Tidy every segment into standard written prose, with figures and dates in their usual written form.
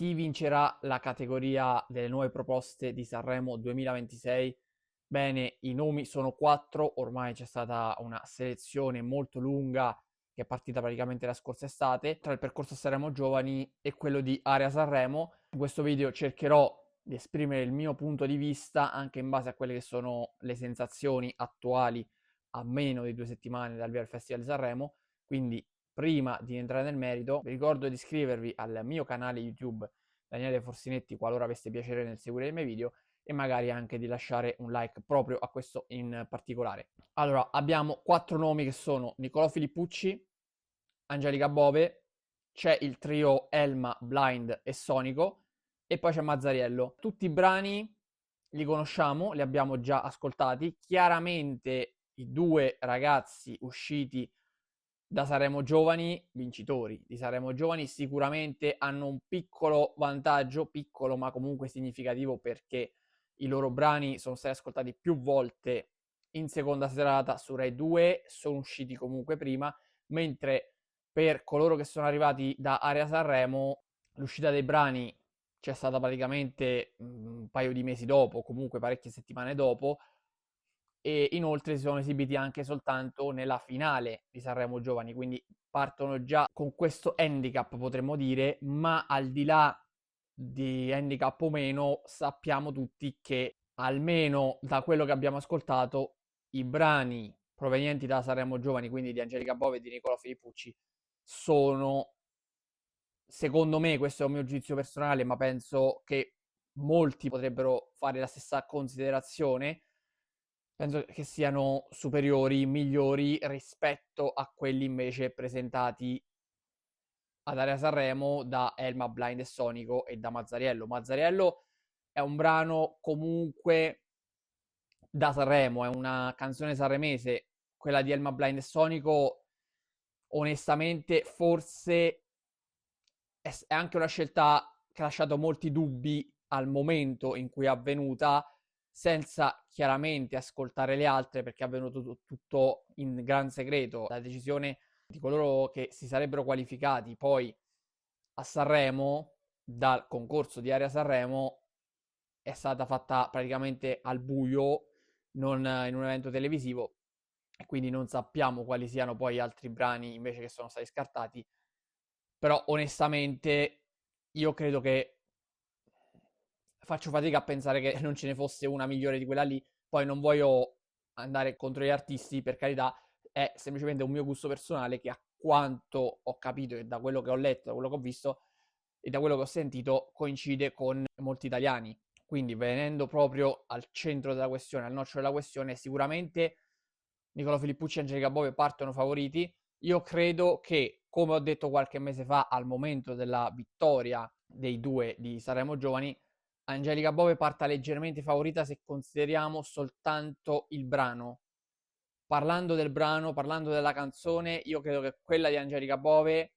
Chi vincerà la categoria delle nuove proposte di Sanremo 2026? Bene, i nomi sono 4, ormai c'è stata una selezione molto lunga che è partita praticamente la scorsa estate tra il percorso Sanremo Giovani e quello di Area Sanremo. In questo video cercherò di esprimere il mio punto di vista anche in base a quelle che sono le sensazioni attuali a meno di 2 settimane dal via del Festival di Sanremo, quindi prima di entrare nel merito, vi ricordo di iscrivervi al mio canale YouTube Daniele Forsinetti qualora aveste piacere nel seguire i miei video e magari anche di lasciare un like proprio a questo in particolare. Allora, abbiamo 4 nomi che sono Nicolò Filippucci, Angelica Bove, c'è il trio Elma, Blind e Sonico e poi c'è Mazzariello. Tutti i brani li conosciamo, li abbiamo già ascoltati. Chiaramente i 2 ragazzi usciti da Sanremo Giovani, vincitori di Sanremo Giovani, sicuramente hanno un piccolo vantaggio, piccolo ma comunque significativo, perché i loro brani sono stati ascoltati più volte in seconda serata su Rai 2, sono usciti comunque prima, mentre per coloro che sono arrivati da Area Sanremo l'uscita dei brani c'è stata praticamente un paio di mesi dopo, comunque parecchie settimane dopo, e inoltre si sono esibiti anche soltanto nella finale di Sanremo Giovani, quindi partono già con questo handicap, potremmo dire, ma al di là di handicap o meno, sappiamo tutti che almeno da quello che abbiamo ascoltato, i brani provenienti da Sanremo Giovani, quindi di Angelica Bove e di Nicola Filippucci, sono, secondo me, questo è un mio giudizio personale, ma penso che molti potrebbero fare la stessa considerazione, penso che siano superiori, migliori rispetto a quelli invece presentati ad Area Sanremo da Elma, Blind e Sonico e da Mazzariello. Mazzariello è un brano comunque da Sanremo, è una canzone sanremese. Quella di Elma, Blind e Sonico, onestamente, forse è anche una scelta che ha lasciato molti dubbi al momento in cui è avvenuta, senza chiaramente ascoltare le altre, perché è avvenuto tutto in gran segreto. La decisione di coloro che si sarebbero qualificati poi a Sanremo dal concorso di Area Sanremo è stata fatta praticamente al buio, non in un evento televisivo, e quindi non sappiamo quali siano poi altri brani invece che sono stati scartati. Però onestamente io credo che faccio fatica a pensare che non ce ne fosse una migliore di quella lì. Poi non voglio andare contro gli artisti, per carità, è semplicemente un mio gusto personale che, a quanto ho capito e da quello che ho letto, da quello che ho visto e da quello che ho sentito, coincide con molti italiani. Quindi, venendo proprio al centro della questione, al nocciolo della questione, sicuramente Nicola Filippucci e Angelica Bove partono favoriti. Io credo che, come ho detto qualche mese fa, al momento della vittoria dei 2 di Sanremo Giovani, Angelica Bove parta leggermente favorita se consideriamo soltanto il brano. Parlando del brano, parlando della canzone, io credo che quella di Angelica Bove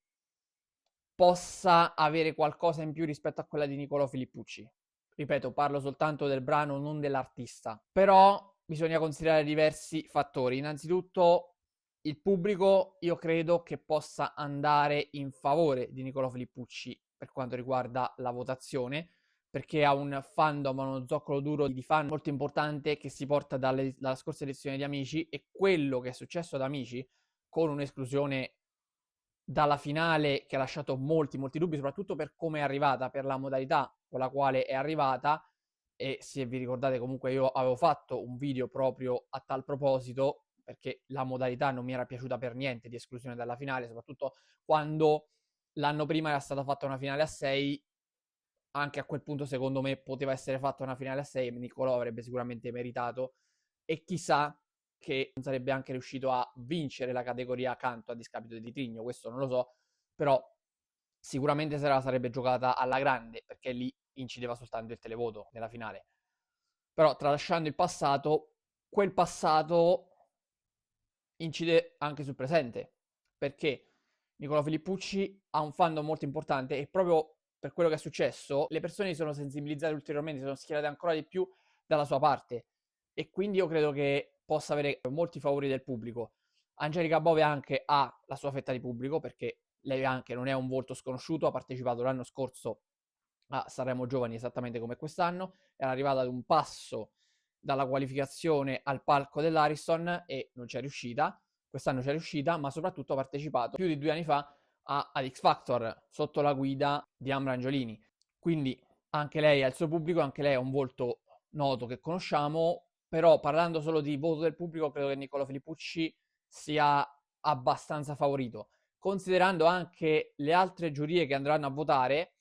possa avere qualcosa in più rispetto a quella di Nicolò Filippucci. Ripeto, parlo soltanto del brano, non dell'artista. Però bisogna considerare diversi fattori. Innanzitutto, il pubblico, io credo che possa andare in favore di Nicolò Filippucci per quanto riguarda la votazione, perché ha un fandom, uno zoccolo duro di fan molto importante che si porta dalla scorsa edizione di Amici, e quello che è successo ad Amici, con un'esclusione dalla finale che ha lasciato molti dubbi, soprattutto per come è arrivata, per la modalità con la quale è arrivata. E se vi ricordate, comunque io avevo fatto un video proprio a tal proposito, perché la modalità non mi era piaciuta per niente di esclusione dalla finale, soprattutto quando l'anno prima era stata fatta una finale a 6. Anche a quel punto secondo me poteva essere fatta una finale a 6 e Niccolò avrebbe sicuramente meritato, e chissà che non sarebbe anche riuscito a vincere la categoria canto a discapito di Trigno, questo non lo so, però sicuramente se la sarebbe giocata alla grande, perché lì incideva soltanto il televoto nella finale. Però tralasciando il passato, quel passato incide anche sul presente, perché Nicola Filippucci ha un fandom molto importante e proprio per quello che è successo le persone si sono sensibilizzate ulteriormente, si sono schierate ancora di più dalla sua parte, e quindi io credo che possa avere molti favori del pubblico. Angelica Bove anche ha la sua fetta di pubblico, perché lei anche non è un volto sconosciuto, ha partecipato l'anno scorso a Sanremo Giovani esattamente come quest'anno, era arrivata ad un passo dalla qualificazione al palco dell'Ariston e non c'è riuscita. Quest'anno c'è riuscita, ma soprattutto ha partecipato più di 2 anni fa ad X Factor sotto la guida di Ambra Angiolini. Quindi anche lei ha il suo pubblico, anche lei è un volto noto che conosciamo, però parlando solo di voto del pubblico credo che Niccolò Filippucci sia abbastanza favorito. Considerando anche le altre giurie che andranno a votare,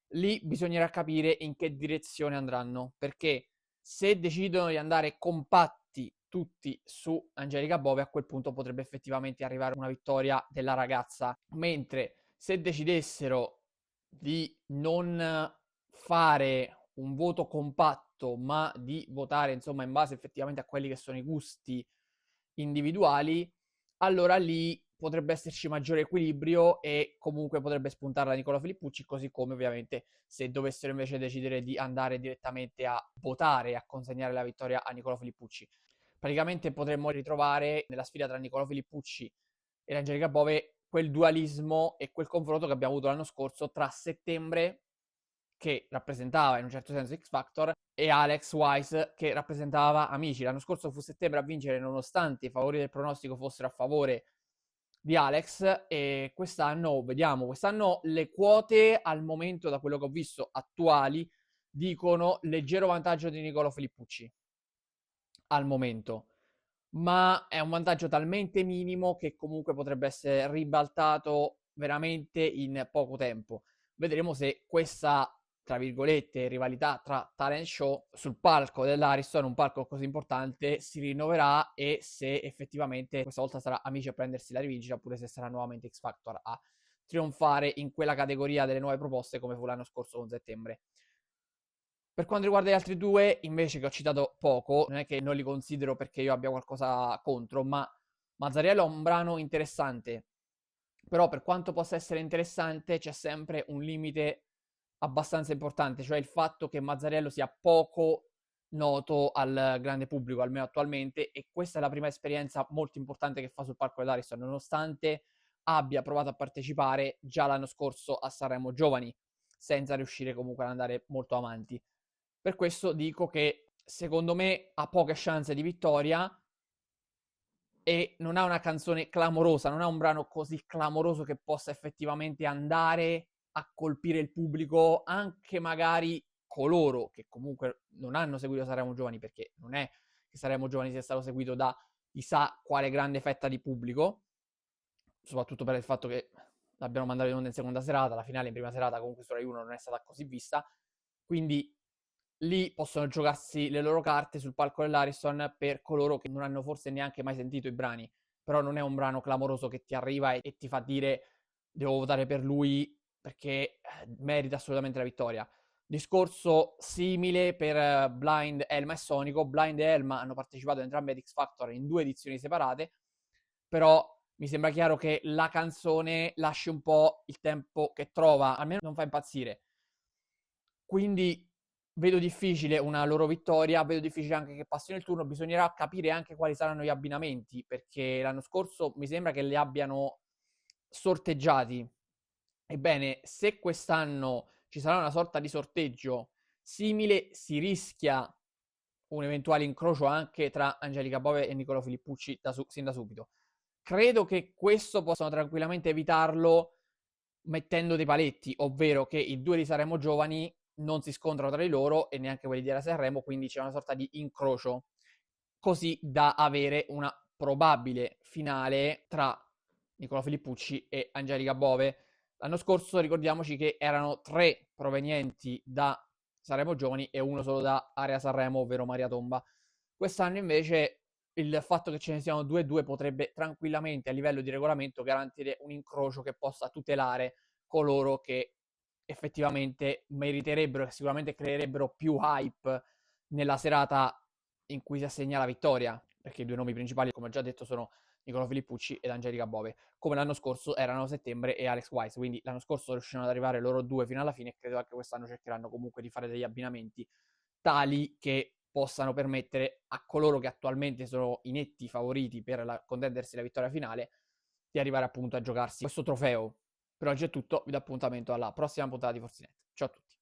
lì bisognerà capire in che direzione andranno, perché se decidono di andare compatti tutti su Angelica Bove, a quel punto potrebbe effettivamente arrivare una vittoria della ragazza, mentre se decidessero di non fare un voto compatto, ma di votare insomma in base effettivamente a quelli che sono i gusti individuali, allora lì potrebbe esserci maggiore equilibrio e comunque potrebbe spuntare la Niccolò Filippucci, così come ovviamente se dovessero invece decidere di andare direttamente a votare e a consegnare la vittoria a Niccolò Filippucci. Praticamente potremmo ritrovare nella sfida tra Niccolò Filippucci e Angelica Bove quel dualismo e quel confronto che abbiamo avuto l'anno scorso tra Settembre, che rappresentava in un certo senso X Factor, e Alex Wise che rappresentava Amici. L'anno scorso fu Settembre a vincere nonostante i favori del pronostico fossero a favore di Alex, e quest'anno vediamo, quest'anno le quote al momento, da quello che ho visto attuali, dicono leggero vantaggio di Niccolò Filippucci al momento, ma è un vantaggio talmente minimo che comunque potrebbe essere ribaltato veramente in poco tempo. Vedremo se questa, tra virgolette, rivalità tra talent show sul palco dell'Ariston, un palco così importante, si rinnoverà e se effettivamente questa volta sarà Amici a prendersi la rivincita oppure se sarà nuovamente X Factor a trionfare in quella categoria delle nuove proposte come fu l'anno scorso con Settembre. Per quanto riguarda gli altri due, invece, che ho citato poco, non è che non li considero perché io abbia qualcosa contro, ma Mazzariello è un brano interessante. Però per quanto possa essere interessante, c'è sempre un limite abbastanza importante, cioè il fatto che Mazzariello sia poco noto al grande pubblico, almeno attualmente, e questa è la prima esperienza molto importante che fa sul palco dell'Ariston, nonostante abbia provato a partecipare già l'anno scorso a Sanremo Giovani, senza riuscire comunque ad andare molto avanti. Per questo dico che secondo me ha poche chance di vittoria e non ha una canzone clamorosa, non ha un brano così clamoroso che possa effettivamente andare a colpire il pubblico, anche magari coloro che comunque non hanno seguito Sanremo Giovani, perché non è che Sanremo Giovani sia stato seguito da chissà quale grande fetta di pubblico, soprattutto per il fatto che l'abbiamo mandato in onda in seconda serata, la finale in prima serata comunque su Rai 1 non è stata così vista, quindi lì possono giocarsi le loro carte sul palco dell'Ariston per coloro che non hanno forse neanche mai sentito i brani, però non è un brano clamoroso che ti arriva e ti fa dire devo votare per lui perché merita assolutamente la vittoria. Discorso simile per Blind, Elma e Sonico. Blind e Elma hanno partecipato entrambi ad X Factor in 2 edizioni separate, però mi sembra chiaro che la canzone lasci un po' il tempo che trova, almeno non fa impazzire. Quindi vedo difficile una loro vittoria, vedo difficile anche che passino il turno, bisognerà capire anche quali saranno gli abbinamenti, perché l'anno scorso mi sembra che li abbiano sorteggiati. Ebbene, se quest'anno ci sarà una sorta di sorteggio simile, si rischia un eventuale incrocio anche tra Angelica Bove e Niccolò Filippucci sin da subito. Credo che questo possano tranquillamente evitarlo mettendo dei paletti, ovvero che i due di Sanremo Giovani non si scontrano tra di loro e neanche quelli di Sanremo, quindi c'è una sorta di incrocio, così da avere una probabile finale tra Niccolò Filippucci e Angelica Bove. L'anno scorso ricordiamoci che erano 3 provenienti da Sanremo Giovani e uno solo da Area Sanremo, ovvero Maria Tomba. Quest'anno invece il fatto che ce ne siano 2-2 potrebbe tranquillamente a livello di regolamento garantire un incrocio che possa tutelare coloro che effettivamente meriterebbero e sicuramente creerebbero più hype nella serata in cui si assegna la vittoria, perché i due nomi principali, come ho già detto, sono Niccolò Filippucci ed Angelica Bove, come l'anno scorso erano Settembre e Alex Wise, quindi l'anno scorso riuscirono ad arrivare loro due fino alla fine e credo anche quest'anno cercheranno comunque di fare degli abbinamenti tali che possano permettere a coloro che attualmente sono i netti favoriti per contendersi la vittoria finale di arrivare appunto a giocarsi questo trofeo. Per oggi è tutto, vi do appuntamento alla prossima puntata di Forzinet. Ciao a tutti.